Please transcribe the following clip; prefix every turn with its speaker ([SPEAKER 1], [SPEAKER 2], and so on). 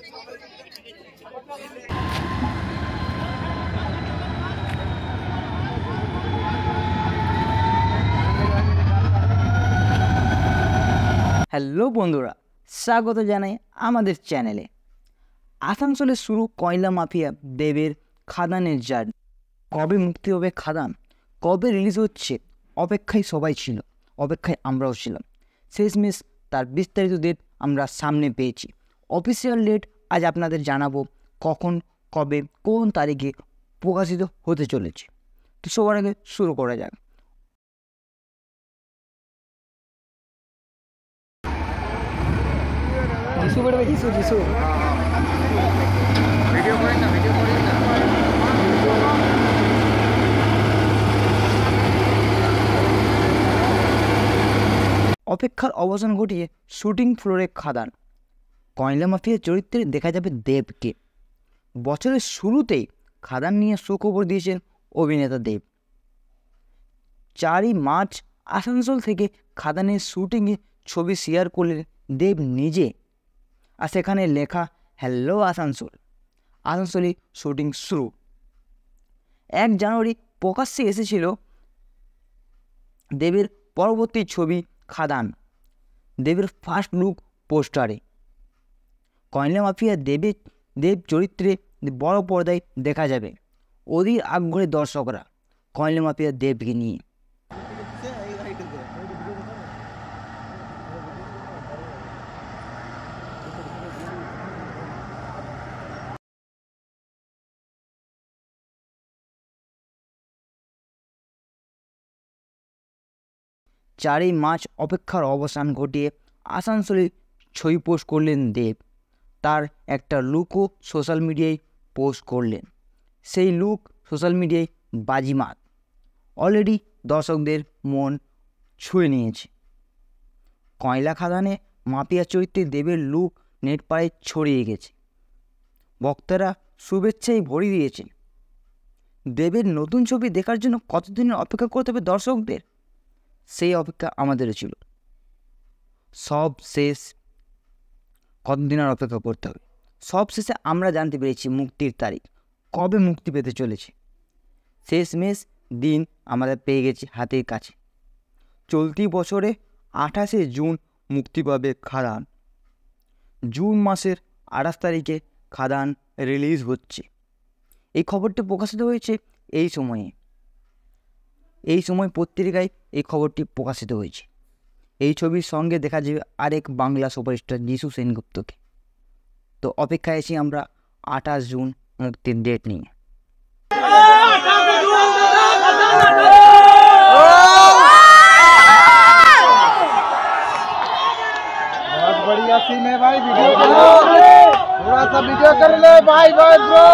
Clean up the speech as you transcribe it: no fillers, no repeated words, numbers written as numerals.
[SPEAKER 1] Hello বন্ধুরা, স্বাগত জানাই আমাদের চ্যানেলে। আসানসোলে শুরু কয়লা মাফিয়া দেবের খাদানের জার্নি। কবে মুক্তি হবে খাদান, কবে রিলিজ হচ্ছে, অপেক্ষায় সবাই ছিল, অপেক্ষায় আমরাও ছিলাম। শেষমেশ তার বিস্তারিত ডেট আমরা সামনে পেয়েছি। অফিসিয়াল ডেট আজ আপনাদের জানাবো, কখন, কবে, কোন তারিখে প্রকাশিত হতে চলেছে। তো সবার আগে শুরু করা যাক। যিশু বেড়ে যিশু যিশু ভিডিও করেন না, ভিডিও করেন না। অপেক্ষার অবসান ঘটিয়ে শুটিং ফ্লোরে খাদান। কয়লা মাফিয়ার চরিত্রে দেখা যাবে দেবকে। বছরের শুরুতেই খাদান নিয়ে সুখবর দিয়েছেন অভিনেতা দেব। 4ই মার্চ আসানসোল থেকে খাদানের শুটিংয়ে ছবি শেয়ার করলেন দেব নিজে। আর সেখানে লেখা, হ্যালো আসানসোল, আসানসোলে শুটিং শুরু। 1 জানুয়ারি প্রকাশ্যে এসেছিল দেবের পরবর্তী ছবি খাদান। দেবের ফার্স্ট লুক পোস্টারে কয়লা মাফিয়া দেব চরিত্রে বড় পর্দায় দেখা যাবে। অধীর আগ্রহে দর্শকরা কয়লা মাফিয়া দেবকে নিয়ে। চারই মার্চ অপেক্ষার অবসান ঘটিয়ে আসানসোলে ছবি পোস্ট করলেন দেব। তার একটা লুকও সোশ্যাল মিডিয়ায় পোস্ট করলেন। সেই লুক সোশ্যাল মিডিয়ায় বাজিমাত, অলরেডি দর্শকদের মন ছুঁয়ে নিয়েছে। কয়লা খাদানে মাফিয়া চরিত্রে দেবের লুক নেট পাড়ে ছড়িয়ে গেছে। ভক্তরা শুভেচ্ছায় ভরিয়ে দিয়েছে। দেবের নতুন ছবি দেখার জন্য কতদিনের অপেক্ষা করতে হবে দর্শকদের, সেই অপেক্ষা আমাদেরও ছিল। সব শেষ, কতদিন আর অপেক্ষা করতে হবে। সব শেষে আমরা জানতে পেরেছি মুক্তির তারিখ, কবে মুক্তি পেতে চলেছে। শেষমেশ দিন আমাদের পেয়ে গেছি হাতের কাছে। চলতি বছরে 28শে জুন মুক্তি পাবে খাদান। জুন মাসের 28 তারিখে খাদান রিলিজ হচ্ছে। এই খবরটি প্রকাশিত হয়েছে এই সময় পত্রিকায় এই খবরটি প্রকাশিত হয়েছে। এই ছবির সঙ্গে দেখা যাবে আরেক বাংলা সুপারস্টার যিশু সেনগুপ্তকে। তো অপেক্ষায় আছি আমরা 28 জুন মুক্তির ডেট নিয়ে।
[SPEAKER 2] बहुत बढ़िया सीन है भाई, वीडियो कर लो, थोड़ा सा वीडियो कर ले भाई, बहुत ब्रो।